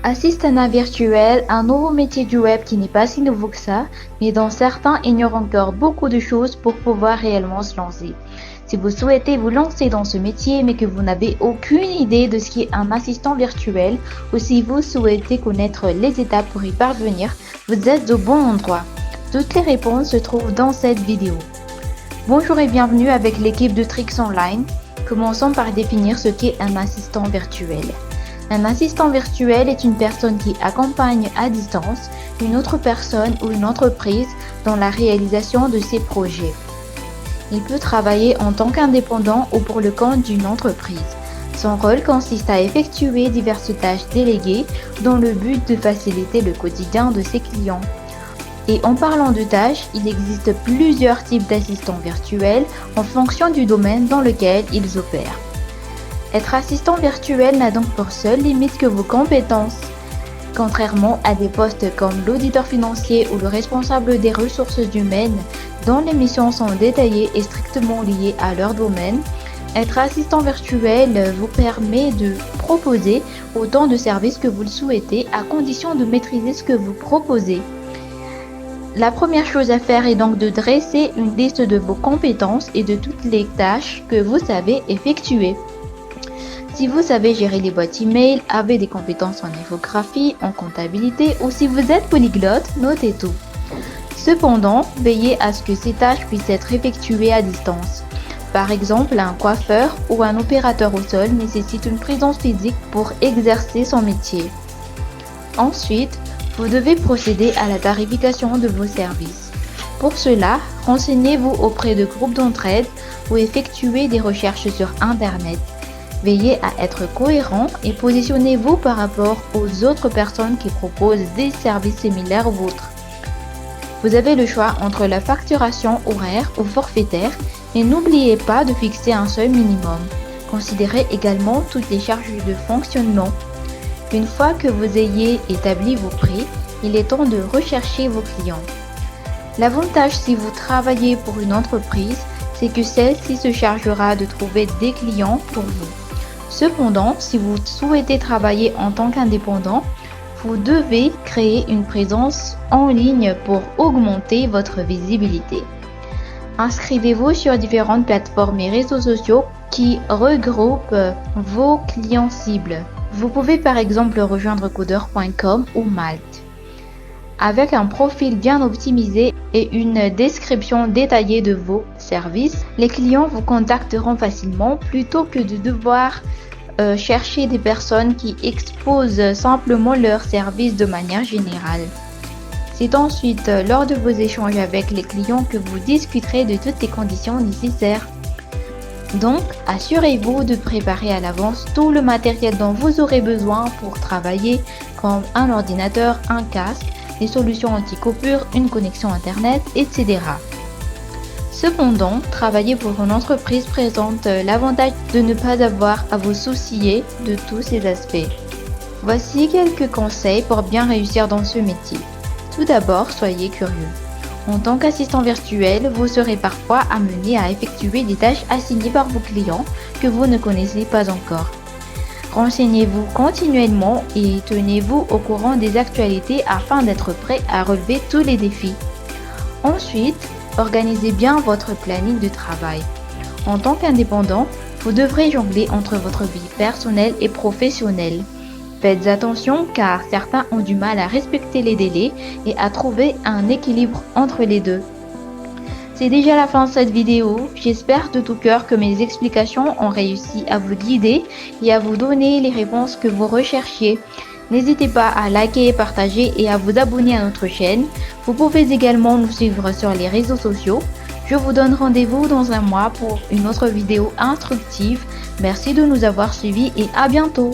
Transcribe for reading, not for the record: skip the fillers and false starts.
Assistant virtuel, un nouveau métier du web qui n'est pas si nouveau que ça, mais dont certains ignorent encore beaucoup de choses pour pouvoir réellement se lancer. Si vous souhaitez vous lancer dans ce métier mais que vous n'avez aucune idée de ce qu'est un assistant virtuel, ou si vous souhaitez connaître les étapes pour y parvenir, vous êtes au bon endroit. Toutes les réponses se trouvent dans cette vidéo. Bonjour et bienvenue avec l'équipe de Tricks Online. Commençons par définir ce qu'est un assistant virtuel. Un assistant virtuel est une personne qui accompagne à distance une autre personne ou une entreprise dans la réalisation de ses projets. Il peut travailler en tant qu'indépendant ou pour le compte d'une entreprise. Son rôle consiste à effectuer diverses tâches déléguées dans le but de faciliter le quotidien de ses clients. Et en parlant de tâches, il existe plusieurs types d'assistants virtuels en fonction du domaine dans lequel ils opèrent. Être assistant virtuel n'a donc pour seule limite que vos compétences. Contrairement à des postes comme l'auditeur financier ou le responsable des ressources humaines, dont les missions sont détaillées et strictement liées à leur domaine, être assistant virtuel vous permet de proposer autant de services que vous le souhaitez à condition de maîtriser ce que vous proposez. La première chose à faire est donc de dresser une liste de vos compétences et de toutes les tâches que vous savez effectuer. Si vous savez gérer les boîtes email, avez des compétences en infographie, en comptabilité ou si vous êtes polyglotte, notez tout. Cependant, veillez à ce que ces tâches puissent être effectuées à distance. Par exemple, un coiffeur ou un opérateur au sol nécessite une présence physique pour exercer son métier. Ensuite, vous devez procéder à la tarification de vos services. Pour cela, renseignez-vous auprès de groupes d'entraide ou effectuez des recherches sur Internet. Veillez à être cohérent et positionnez-vous par rapport aux autres personnes qui proposent des services similaires aux vôtres. Vous avez le choix entre la facturation horaire ou forfaitaire et n'oubliez pas de fixer un seuil minimum. Considérez également toutes les charges de fonctionnement. Une fois que vous ayez établi vos prix, il est temps de rechercher vos clients. L'avantage si vous travaillez pour une entreprise, c'est que celle-ci se chargera de trouver des clients pour vous. Cependant, si vous souhaitez travailler en tant qu'indépendant, vous devez créer une présence en ligne pour augmenter votre visibilité. Inscrivez-vous sur différentes plateformes et réseaux sociaux qui regroupent vos clients cibles. Vous pouvez par exemple rejoindre codeur.com ou Malte. Avec un profil bien optimisé et une description détaillée de vos services, les clients vous contacteront facilement plutôt que de devoir chercher des personnes qui exposent simplement leurs services de manière générale. C'est ensuite lors de vos échanges avec les clients que vous discuterez de toutes les conditions nécessaires. Donc, assurez-vous de préparer à l'avance tout le matériel dont vous aurez besoin pour travailler, comme un ordinateur, un casque, des solutions anti-coupure, une connexion Internet, etc. Cependant, travailler pour une entreprise présente l'avantage de ne pas avoir à vous soucier de tous ces aspects. Voici quelques conseils pour bien réussir dans ce métier. Tout d'abord, soyez curieux. En tant qu'assistant virtuel, vous serez parfois amené à effectuer des tâches assignées par vos clients que vous ne connaissez pas encore. Renseignez-vous continuellement et tenez-vous au courant des actualités afin d'être prêt à relever tous les défis. Ensuite, organisez bien votre planning de travail. En tant qu'indépendant, vous devrez jongler entre votre vie personnelle et professionnelle. Faites attention car certains ont du mal à respecter les délais et à trouver un équilibre entre les deux. C'est déjà la fin de cette vidéo. J'espère de tout cœur que mes explications ont réussi à vous guider et à vous donner les réponses que vous recherchiez. N'hésitez pas à liker, partager et à vous abonner à notre chaîne. Vous pouvez également nous suivre sur les réseaux sociaux. Je vous donne rendez-vous dans un mois pour une autre vidéo instructive. Merci de nous avoir suivis et à bientôt.